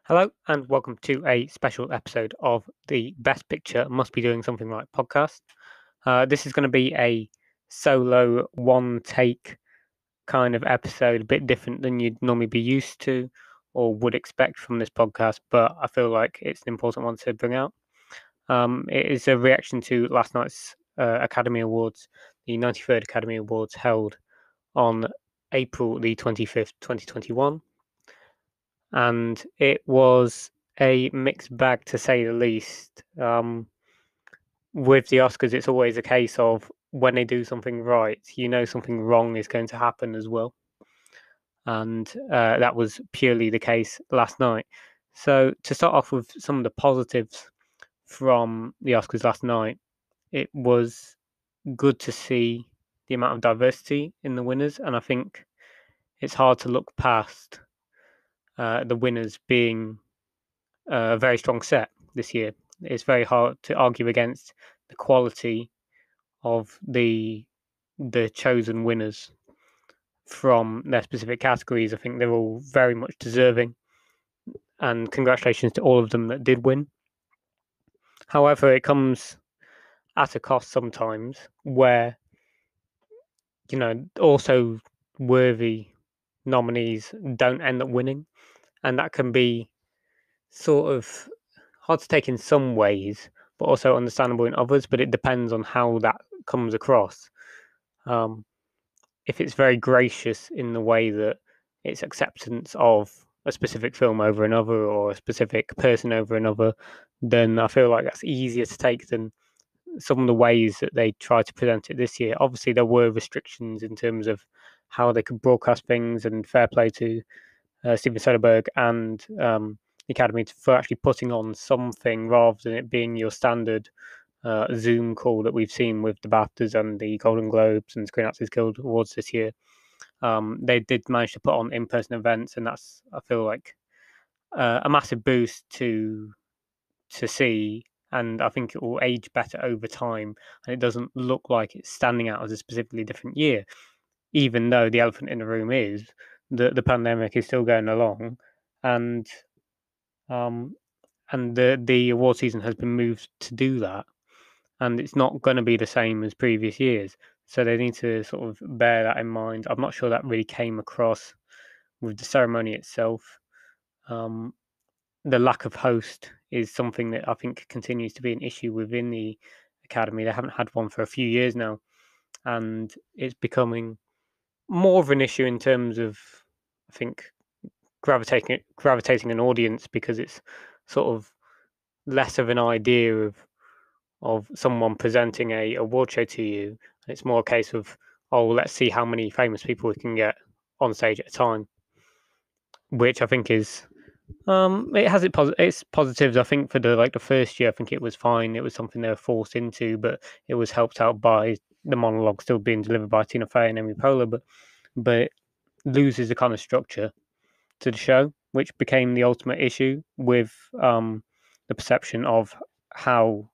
Hello, and welcome to a special episode of the Best Picture Must Be Doing Something Right podcast. This is going to be a solo one take kind of episode, a bit different than you'd normally be used to or would expect from this podcast, but I feel like it's an important one to bring out. It is a reaction to last night's Academy Awards, the 93rd Academy Awards held on April the 25th, 2021. And it was a mixed bag to say the least. With the Oscars, it's always a case of when they do something right, something wrong is going to happen as well. And that was purely the case last night. So, to start off with some of the positives from the Oscars last night, it was good to see the amount of diversity in the winners. And I think it's hard to look past the winners being a very strong set this year. It's very hard to argue against the quality of the chosen winners from their specific categories. I think they're all very much deserving, and congratulations to all of them that did win. However, it comes at a cost sometimes where, also worthy nominees don't end up winning, and that can be sort of hard to take in some ways, but also understandable in others. But it depends on how that comes across. Um, if it's very gracious in the way that it's acceptance of a specific film over another or a specific person over another, then I feel like that's easier to take than some of the ways that they tried to present it this year. Obviously, there were restrictions in terms of how they could broadcast things, and fair play to Steven Soderbergh and the Academy for actually putting on something rather than it being your standard Zoom call that we've seen with the BAFTAs and the Golden Globes and Screen Actors Guild Awards this year. They did manage to put on in-person events, and that's, I feel like, a massive boost to see. And I think it will age better over time, and it doesn't look like it's standing out as a specifically different year, even though the elephant in the room is that the pandemic is still going along, and um, the award season has been moved to do that, and it's not going to be the same as previous years. So they need to sort of bear that in mind. I'm not sure that really came across with the ceremony itself. Um, the lack of host is something that I think continues to be an issue within the Academy. They haven't had one for a few years now, and it's becoming more of an issue in terms of, I think, gravitating an audience, because it's sort of less of an idea of someone presenting a award show to you. It's more a case of, oh, let's see how many famous people we can get on stage at a time, which I think is it has its positives. I think for the first year, I think it was fine. It was something they were forced into, but it was helped out by the monologue still being delivered by Tina Fey and Amy Poehler. But it loses the kind of structure to the show, which became the ultimate issue with the perception of how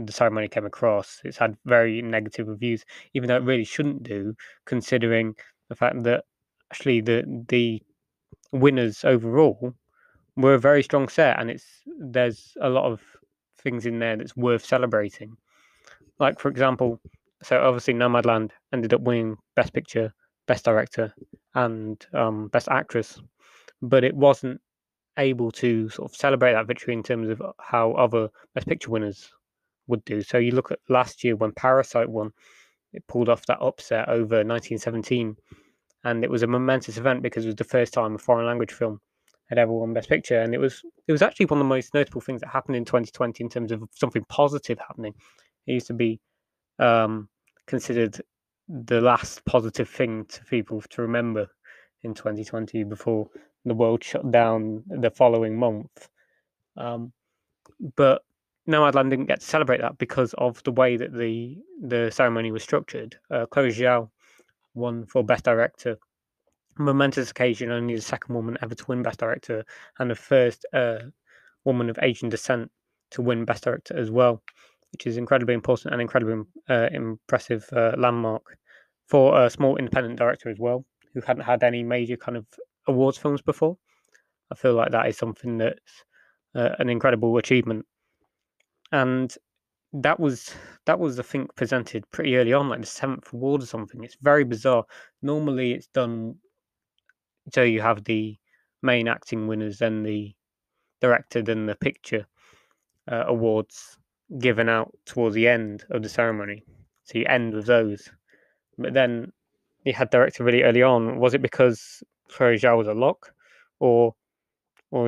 the ceremony came across. It's had very negative reviews, even though it really shouldn't do, considering the fact that actually the winners overall were a very strong set, and there's a lot of things in there that's worth celebrating. Like, for example, so obviously Nomadland ended up winning Best Picture, Best Director, and Best Actress, but it wasn't able to sort of celebrate that victory in terms of how other Best Picture winners would do. So you look at last year when Parasite won, it pulled off that upset over 1917, and it was a momentous event because it was the first time a foreign language film had ever won Best Picture, and it was actually one of the most notable things that happened in 2020 in terms of something positive happening. It used to be considered the last positive thing to people to remember in 2020 before the world shut down the following month. But Nomadland didn't get to celebrate that because of the way that the ceremony was structured. Chloe Zhao won for Best Director. Momentous occasion, only the second woman ever to win Best Director, and the first woman of Asian descent to win Best Director as well, which is incredibly important and incredibly impressive landmark for a small independent director as well, who hadn't had any major kind of awards films before. I feel like that is something that's an incredible achievement. And that was I think presented pretty early on, like the seventh award or something. It's very bizarre. Normally, it's done so you have the main acting winners, then the director, then the picture awards given out towards the end of the ceremony. So you end with those. But then you had director really early on. Was it because Chloe Zhao was a lock, or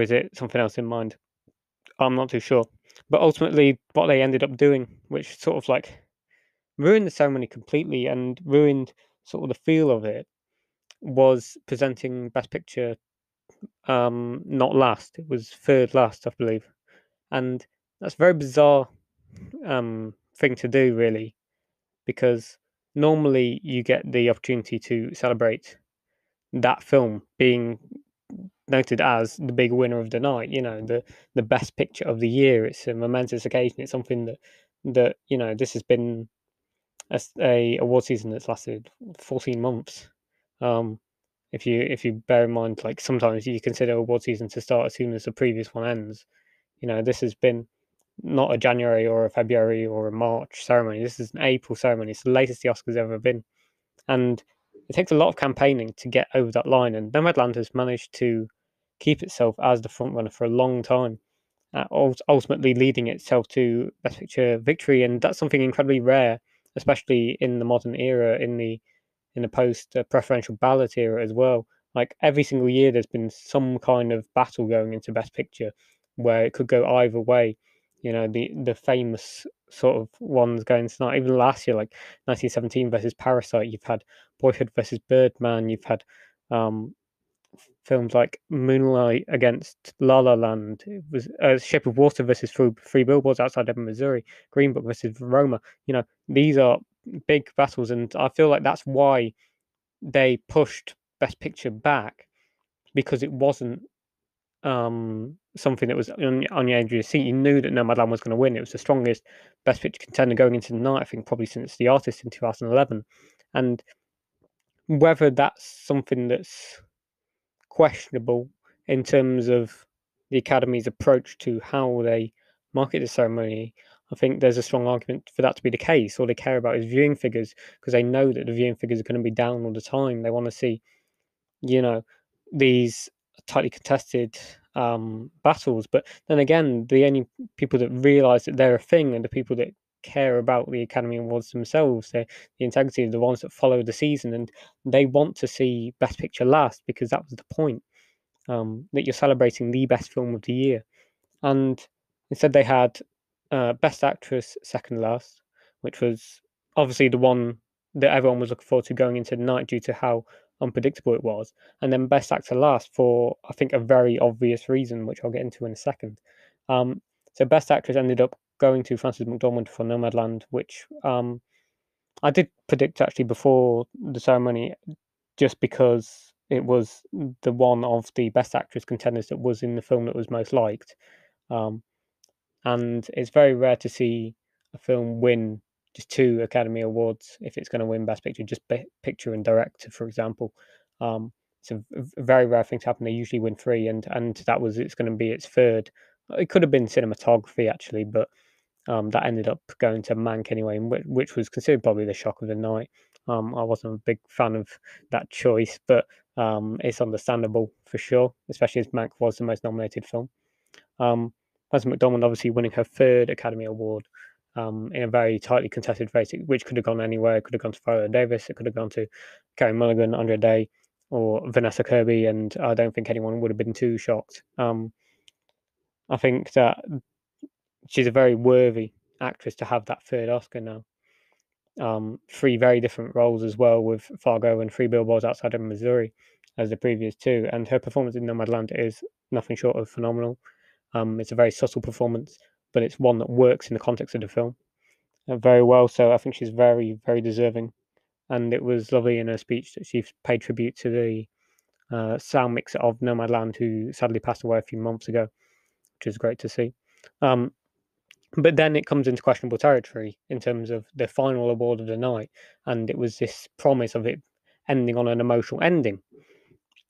is it something else in mind? I'm not too sure. But ultimately, what they ended up doing, which sort of like ruined the ceremony completely and ruined sort of the feel of it, was presenting Best Picture not last. It was third last, I believe. And that's a very bizarre thing to do, really, because normally you get the opportunity to celebrate that film being noted as the big winner of the night, the best picture of the year. It's a momentous occasion. It's something that this has been a award season that's lasted 14 months. Um, if you bear in mind, like sometimes you consider award season to start as soon as the previous one ends. This has been not a January or a February or a March ceremony. This is an April ceremony. It's the latest the Oscars ever been, and it takes a lot of campaigning to get over that line. And Nomadland has managed to keep itself as the front runner for a long time, ultimately leading itself to Best Picture victory, and that's something incredibly rare, especially in the modern era, in the post preferential ballot era as well. Like every single year, there's been some kind of battle going into Best Picture where it could go either way. The famous sort of ones going tonight. Even last year, like 1917 versus Parasite. You've had Boyhood versus Birdman. You've had um, films like Moonlight against La La Land. It was Shape of Water versus Three Billboards Outside Ebbing, Missouri. Green Book versus Roma. These are big battles, and I feel like that's why they pushed Best Picture back, because it wasn't something that was on your edge of your seat. You knew that Nomadland was going to win. It was the strongest Best Picture contender going into the night, I think, probably since The Artist in 2011. And whether that's something that's questionable in terms of the Academy's approach to how they market the ceremony, I think there's a strong argument for that to be the case. All they care about is viewing figures, because they know that the viewing figures are going to be down all the time. They want to see, you know, these tightly contested battles. But then again, the only people that realize that they're a thing are the people that care about the Academy Awards themselves. They're the integrity of the ones that follow the season, and they want to see Best Picture last, because that was the point, that you're celebrating the best film of the year. And instead, they had Best Actress second last, which was obviously the one that everyone was looking forward to going into the night due to how unpredictable it was. And then Best Actor last for, I think, a very obvious reason, which I'll get into in a second. So Best Actress ended up going to Frances McDormand for Nomadland, which I did predict actually before the ceremony, just because it was the one of the Best Actress contenders that was in the film that was most liked. Um, and it's very rare to see a film win just two Academy Awards if it's going to win Best Picture, just picture and director, for example. It's a very rare thing to happen. They usually win three, and it's going to be its third. It could have been cinematography actually, but that ended up going to Mank anyway, which was considered probably the shock of the night. I wasn't a big fan of that choice, but it's understandable for sure, especially as Mank was the most nominated film. Frances McDormand obviously winning her third Academy Award in a very tightly contested race, which could have gone anywhere. It could have gone to Viola Davis, it could have gone to Carey Mulligan, Andra Day, or Vanessa Kirby, and I don't think anyone would have been too shocked. I think that she's a very worthy actress to have that third Oscar now. Three very different roles as well, with Fargo and Three Billboards Outside of Missouri as the previous two, and her performance in Nomadland is nothing short of phenomenal. It's a very subtle performance, but it's one that works in the context of the film very well. So I think she's very, very deserving. And it was lovely in her speech that she paid tribute to the sound mixer of Nomadland, who sadly passed away a few months ago, which is great to see. But then it comes into questionable territory in terms of the final award of the night, and it was this promise of it ending on an emotional ending.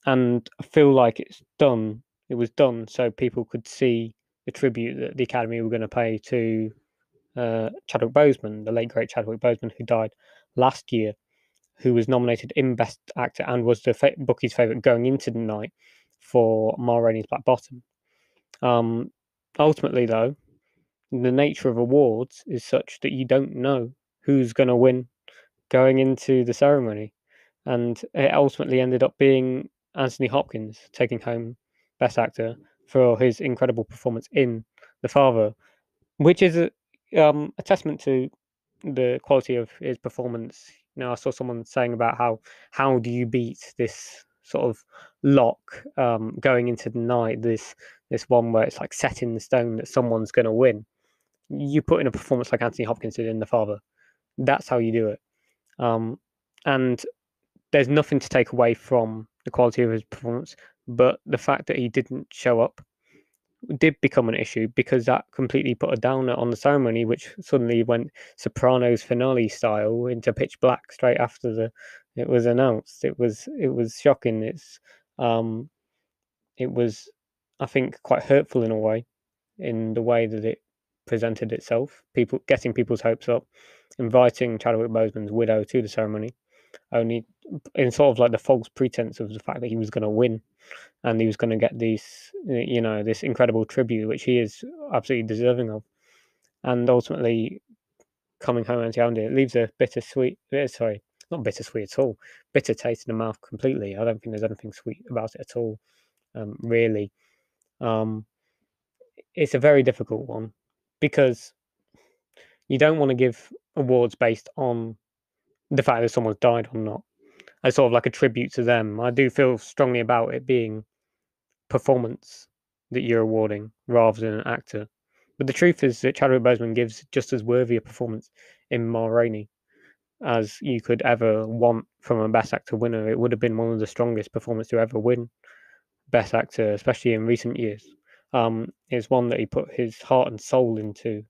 And I feel like it's done It was done so people could see the tribute that the Academy were going to pay to Chadwick Boseman, the late great Chadwick Boseman, who died last year, who was nominated in Best Actor and was the bookie's favorite going into the night for Ma Rainey's Black Bottom. Ultimately, though, the nature of awards is such that you don't know who's going to win going into the ceremony, and it ultimately ended up being Anthony Hopkins taking home Best Actor for his incredible performance in The Father, which is a testament to the quality of his performance. I saw someone saying about how do you beat this sort of lock going into the night, this one where it's like set in the stone that someone's going to win. You put in a performance like Anthony Hopkins did in The Father. That's how you do it. And there's nothing to take away from the quality of his performance, but the fact that he didn't show up did become an issue because that completely put a downer on the ceremony, which suddenly went Sopranos finale style into pitch black straight after it was announced. It was shocking. It was, I think, quite hurtful in a way, in the way that it presented itself. People getting people's hopes up, inviting Chadwick Boseman's widow to the ceremony, only in sort of like the false pretense of the fact that he was going to win and he was going to get this incredible tribute, which he is absolutely deserving of. And ultimately, coming home empty-handed, it leaves a bittersweet. Sorry, not bittersweet at all. Bitter taste in the mouth completely. I don't think there's anything sweet about it at all. Really, it's a very difficult one because you don't want to give awards based on the fact that someone's died or not, as sort of like a tribute to them. I do feel strongly about it being performance that you're awarding rather than an actor. But the truth is that Chadwick Boseman gives just as worthy a performance in Ma Rainey as you could ever want from a Best Actor winner. It would have been one of the strongest performances to ever win Best Actor, especially in recent years. It's one that he put his heart and soul into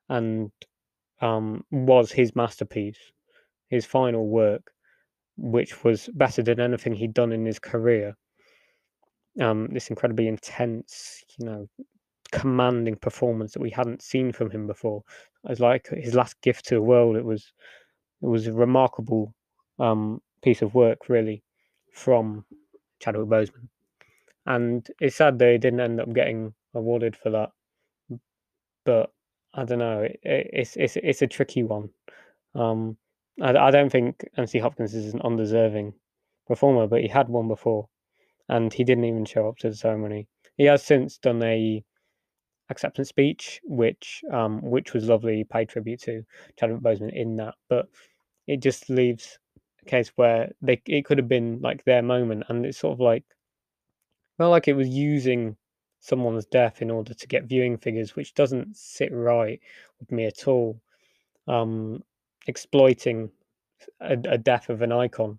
and was his masterpiece, his final work, which was better than anything he'd done in his career. This incredibly intense, commanding performance that we hadn't seen from him before. As like his last gift to the world, it was a remarkable piece of work, really, from Chadwick Boseman. And it's sad that he didn't end up getting awarded for that. But I don't know. It's a tricky one. I don't think Anthony Hopkins is an undeserving performer, but he had one before, and he didn't even show up to the ceremony. He has since done a acceptance speech, which was lovely. He paid tribute to Chadwick Boseman in that, but it just leaves a case where it could have been like their moment, and it's sort of like felt like it was using someone's death in order to get viewing figures, which doesn't sit right with me at all. Exploiting a death of an icon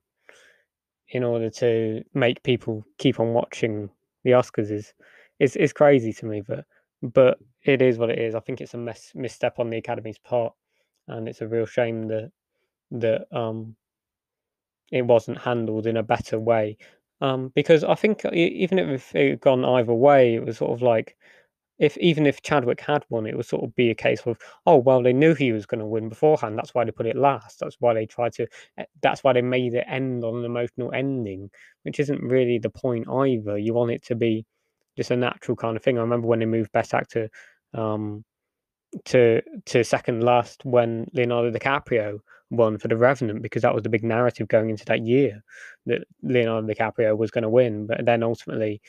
in order to make people keep on watching the Oscars is crazy to me, but it is what it is. I think it's a misstep on the Academy's part, and it's a real shame that it wasn't handled in a better way. Because I think even if it had gone either way, it was sort of like even if Chadwick had won, it would sort of be a case of, oh well, they knew he was going to win beforehand. That's why they put it last. That's why they tried to. That's why they made it end on an emotional ending, which isn't really the point either. You want it to be just a natural kind of thing. I remember when they moved Best Actor to second last when Leonardo DiCaprio won for The Revenant, because that was the big narrative going into that year that Leonardo DiCaprio was going to win, but then ultimately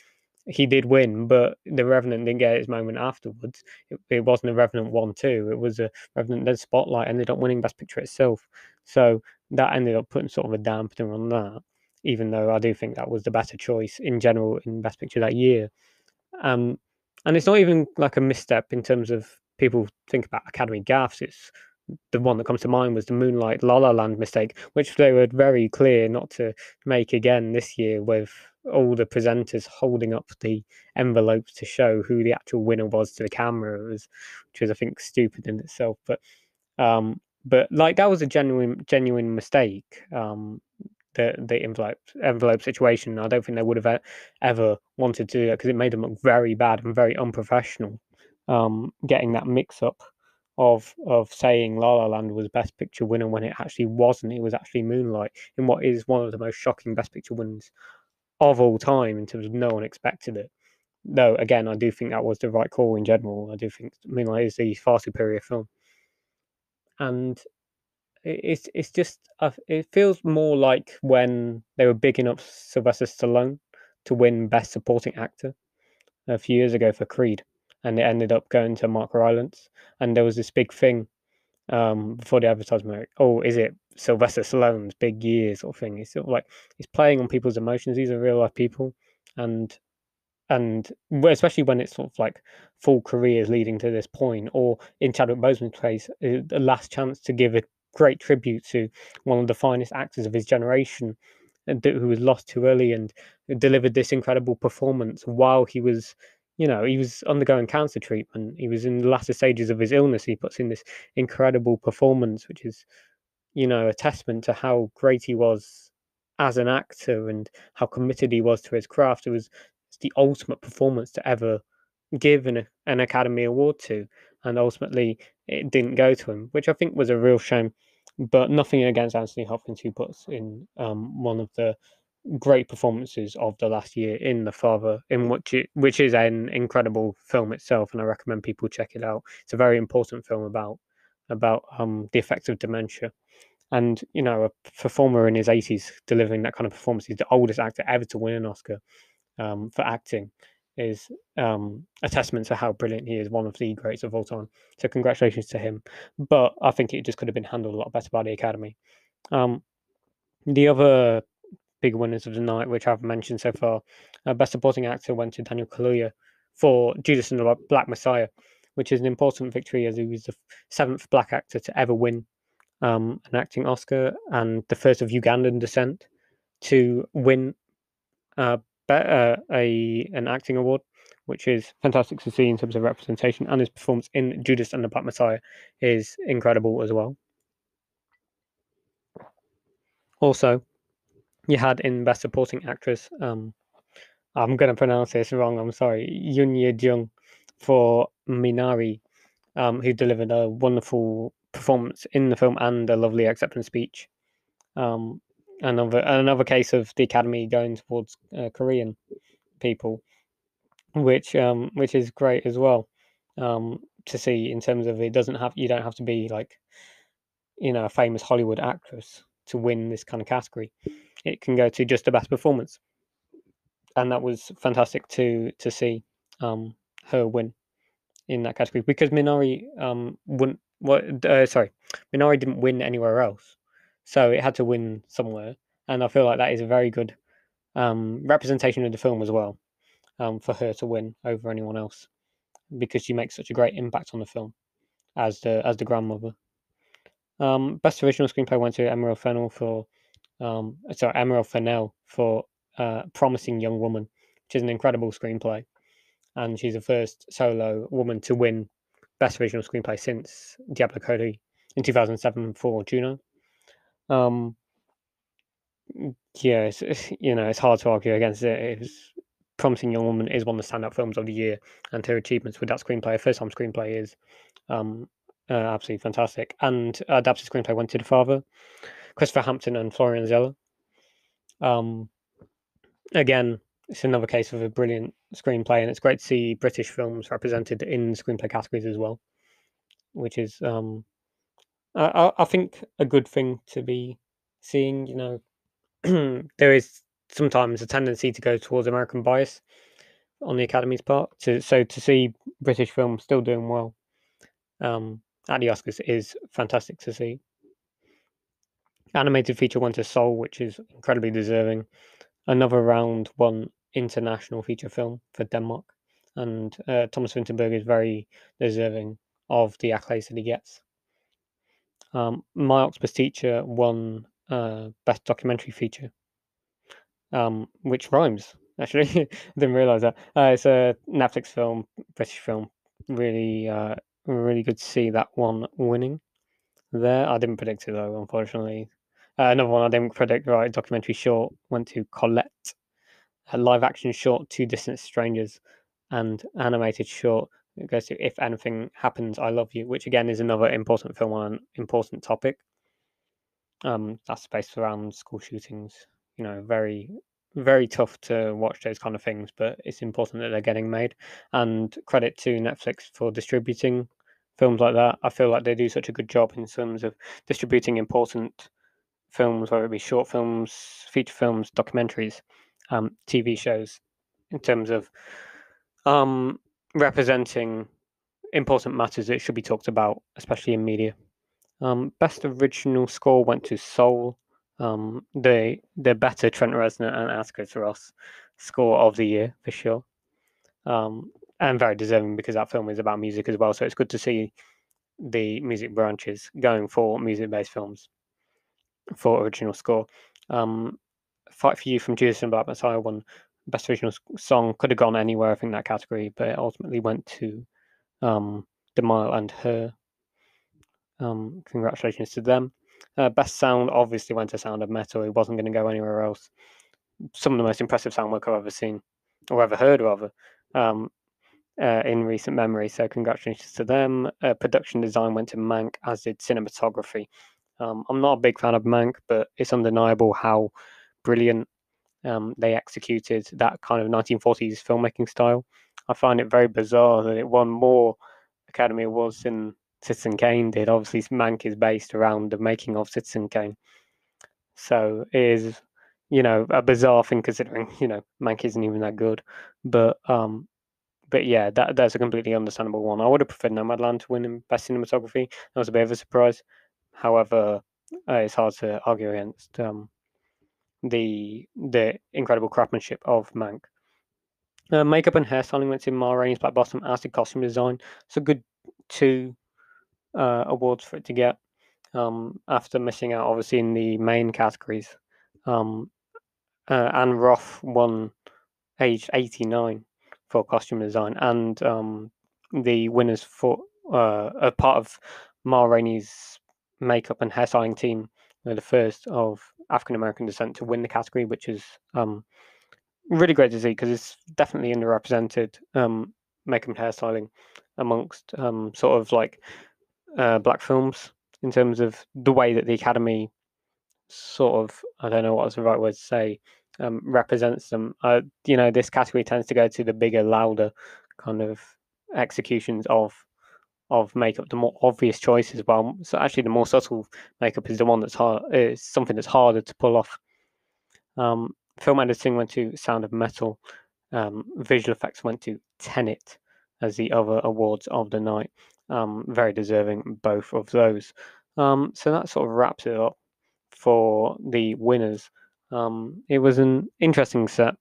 he did win, but The Revenant didn't get his moment afterwards. It wasn't a Revenant 1-2. It was a Revenant. Then Spotlight ended up winning Best Picture itself. So that ended up putting sort of a dampener on that, even though I do think that was the better choice in general in Best Picture that year. And it's not even like a misstep in terms of people think about Academy gaffes. It's the one that comes to mind was the Moonlight La La Land mistake, which they were very clear not to make again this year, with all the presenters holding up the envelopes to show who the actual winner was to the camera, which was, I think, stupid in itself. But like that was a genuine mistake. the envelope situation. I don't think they would have ever wanted to do that because it made them look very bad and very unprofessional. Getting that mix up of saying La La Land was Best Picture winner when it actually wasn't. It was actually Moonlight in what is one of the most shocking Best Picture wins of all time in terms of no one expected it. Though again, I do think that was the right call in general. I do think Moonlight is the far superior film, and it's just it feels more like when they were bigging up Sylvester Stallone to win Best Supporting Actor a few years ago for Creed, and it ended up going to Mark Rylance, and there was this big thing before the advertisement. Like, oh, is it Sylvester Stallone's big year sort of thing? It's sort of like it's playing on people's emotions. These are real life people, and especially when it's sort of like full careers leading to this point, or in Chadwick Boseman's case, the last chance to give a great tribute to one of the finest actors of his generation, who was lost too early, and delivered this incredible performance while he was, he was undergoing cancer treatment. He was in the latter stages of his illness. He puts in this incredible performance, which is, a testament to how great he was as an actor and how committed he was to his craft. It's the ultimate performance to ever give an Academy Award to, and ultimately it didn't go to him, which I think was a real shame. But nothing against Anthony Hopkins, who puts in one of the great performances of the last year in The Father, in which is an incredible film itself, and I recommend people check it out. It's a very important film about the effects of dementia. And a performer in his 80s delivering that kind of performance, he's the oldest actor ever to win an Oscar for acting, is a testament to how brilliant he is, one of the greats of all time. So congratulations to him. But I think it just could have been handled a lot better by the Academy. The other big winners of the night, which I've mentioned so far, Best Supporting Actor went to Daniel Kaluuya for Judas and the Black Messiah, which is an important victory as he was the 7th black actor to ever win an acting Oscar and the first of Ugandan descent to win an acting award, which is fantastic to see in terms of representation. And his performance in Judas and the Black Messiah is incredible as well. Also, you had in Best Supporting Actress, I'm going to pronounce this wrong, I'm sorry, Yoon Ye-jung for Minari, who delivered a wonderful performance in the film and a lovely acceptance speech. Another case of the Academy going towards Korean people, which is great as well, to see in terms of you don't have to be like a famous Hollywood actress to win this kind of category. It can go to just the best performance, and that was fantastic to see her win in that category because Minari wouldn't. Minari didn't win anywhere else, so it had to win somewhere, and I feel like that is a very good representation of the film as well, for her to win over anyone else because she makes such a great impact on the film as the grandmother. Best original screenplay went to Emerald Fennell for Promising Young Woman, which is an incredible screenplay, and she's the first solo woman to win Best Original Screenplay since Diablo Cody in 2007 for Juno. Yeah, it's hard to argue against it. Promising Young Woman is one of the standout films of the year, and her achievements with that screenplay, first-time screenplay, is absolutely fantastic. And adapted screenplay went to The Father, Christopher Hampton and Florian Zeller. Again, it's another case of a brilliant screenplay, and it's great to see British films represented in screenplay categories as well, which is I think a good thing to be seeing. There is sometimes a tendency to go towards American bias on the Academy's part. So to see British films still doing well at the Oscars is fantastic to see. Animated feature went to Soul, which is incredibly deserving. Another round one international feature film for Denmark, and Thomas Vinterberg is very deserving of the accolades that he gets. My Octopus Teacher won Best Documentary Feature, which rhymes, actually. Didn't realise that. It's a Netflix film, British film. Really, really good to see that one winning there. I didn't predict it, though, unfortunately. Another one I didn't predict right, documentary short, went to Colette. A live action short, Two Distant Strangers, and animated short, it goes to If Anything Happens, I Love You, which again is another important film on an important topic. That's based around school shootings. Very, very tough to watch those kind of things, but it's important that they're getting made. And credit to Netflix for distributing films like that. I feel like they do such a good job in terms of distributing important films, whether it be short films, feature films, documentaries, TV shows, in terms of representing important matters that should be talked about, especially in media. Best original score went to Soul. The better Trent Reznor and Atticus Ross score of the year for sure. And very deserving because that film is about music as well. So it's good to see the music branches going for music-based films for original score. Fight for You from Judas and Black Messiah won best original song. Could have gone anywhere, I think, that category, but it ultimately went to The Mile and Her. Congratulations to them. Best sound obviously went to Sound of Metal. It wasn't going to go anywhere else. Some of the most impressive sound work I've ever seen, or ever heard, rather, in recent memory. So congratulations to them. Production design went to Mank, as did cinematography. I'm not a big fan of Mank, but it's undeniable how brilliant they executed that kind of 1940s filmmaking style. I find it very bizarre that it won more Academy Awards than Citizen Kane did. Obviously, Mank is based around the making of Citizen Kane, so it is, a bizarre thing considering Mank isn't even that good. But yeah, that's a completely understandable one. I would have preferred Nomadland to win in best cinematography. That was a bit of a surprise. However, it's hard to argue against the incredible craftsmanship of Mank. Makeup and hairstyling went to Ma Rainey's Black Bottom, as did costume design. It's a good two awards for it to get after missing out, obviously, in the main categories. Anne Roth won aged 89 for costume design, and the winners for a part of Ma Rainey's makeup and hairstyling team were the first of African American descent to win the category, which is really great to see because it's definitely underrepresented makeup and hairstyling amongst sort of like black films in terms of the way that the Academy sort of, I don't know what's the right word to say, represents them. This category tends to go to the bigger, louder kind of executions of makeup, the more obvious choices. Well, so actually, the more subtle makeup is the one that's hard. Is something that's harder to pull off. Film editing went to Sound of Metal. Visual effects went to Tenet as the other awards of the night. Very deserving, both of those. So that sort of wraps it up for the winners. It was an interesting set.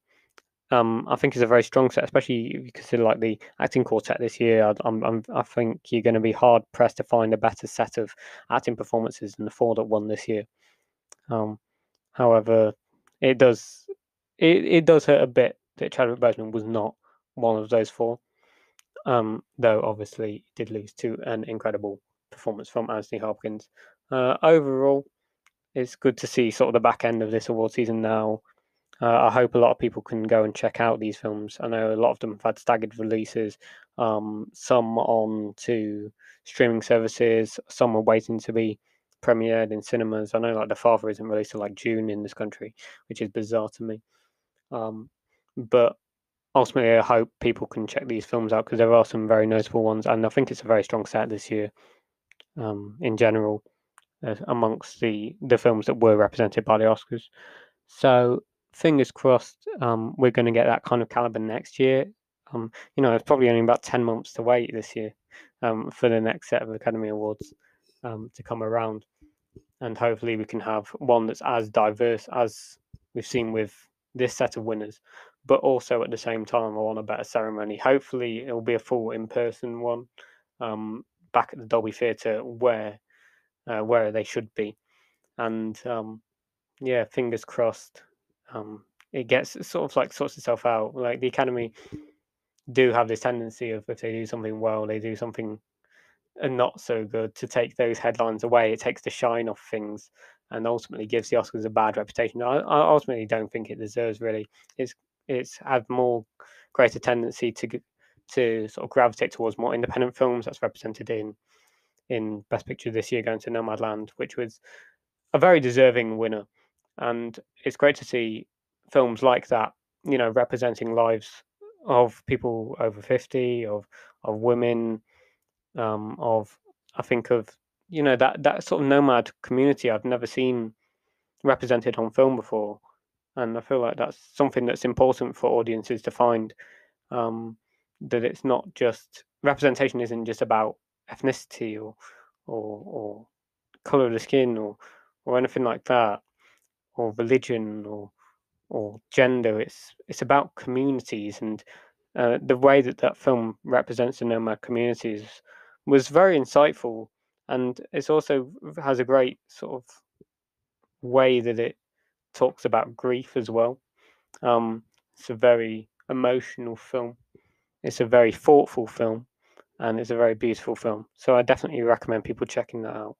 I think it's a very strong set, especially if you consider like the acting quartet this year. I think you're going to be hard pressed to find a better set of acting performances than the four that won this year. However, it does it does hurt a bit that Chadwick Boseman was not one of those four. Though obviously he did lose to an incredible performance from Anthony Hopkins. Overall, it's good to see sort of the back end of this award season now. I hope a lot of people can go and check out these films. I know a lot of them have had staggered releases, some on to streaming services, some are waiting to be premiered in cinemas. I know like The Father isn't released till like June in this country, which is bizarre to me. But ultimately, I hope people can check these films out because there are some very notable ones, and I think it's a very strong set this year in general amongst the films that were represented by the Oscars. So fingers crossed, we're going to get that kind of caliber next year. It's probably only about 10 months to wait this year for the next set of Academy Awards to come around. And hopefully we can have one that's as diverse as we've seen with this set of winners, but also at the same time, I want a better ceremony. Hopefully it'll be a full in-person one back at the Dolby Theatre where they should be. And yeah, fingers crossed. It gets sort of like sorts itself out. Like the Academy do have this tendency of if they do something well, they do something are not so good to take those headlines away. It takes the shine off things and ultimately gives the Oscars a bad reputation. I ultimately don't think it deserves, really. It's had more greater tendency to sort of gravitate towards more independent films. That's represented in Best Picture this year, going to Nomadland, which was a very deserving winner. And it's great to see films like that, representing lives of people over 50, of women, of I think of that sort of nomad community I've never seen represented on film before, and I feel like that's something that's important for audiences to find. Um, that it's not just representation isn't just about ethnicity or color of the skin or anything like that, or religion or gender. It's about communities, and the way that film represents the nomad communities was very insightful, and it's also has a great sort of way that it talks about grief as well. It's a very emotional film. It's a very thoughtful film, and it's a very beautiful film. So I definitely recommend people checking that out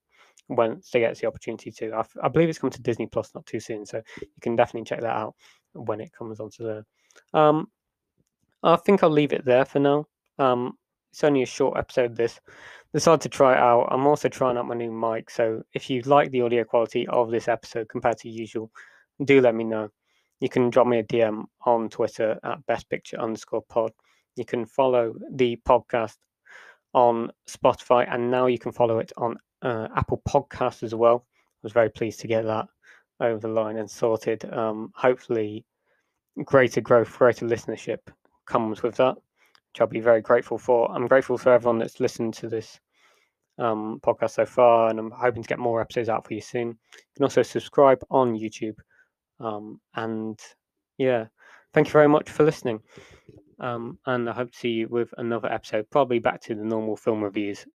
once they get the opportunity to. I believe it's coming to Disney Plus not too soon, so you can definitely check that out when it comes onto there. Um, I think I'll leave it there for now. It's only a short episode. This decided to try it out. I'm also trying out my new mic, so if you like the audio quality of this episode compared to usual, do let me know. You can drop me a DM on Twitter at bestpicture_pod. You can follow the podcast on Spotify, and now you can follow it on Apple Podcasts as well. I was very pleased to get that over the line and sorted. Hopefully, greater growth, greater listenership comes with that, which I'll be very grateful for. I'm grateful for everyone that's listened to this podcast so far, and I'm hoping to get more episodes out for you soon. You can also subscribe on YouTube. And yeah, thank you very much for listening. And I hope to see you with another episode, probably back to the normal film reviews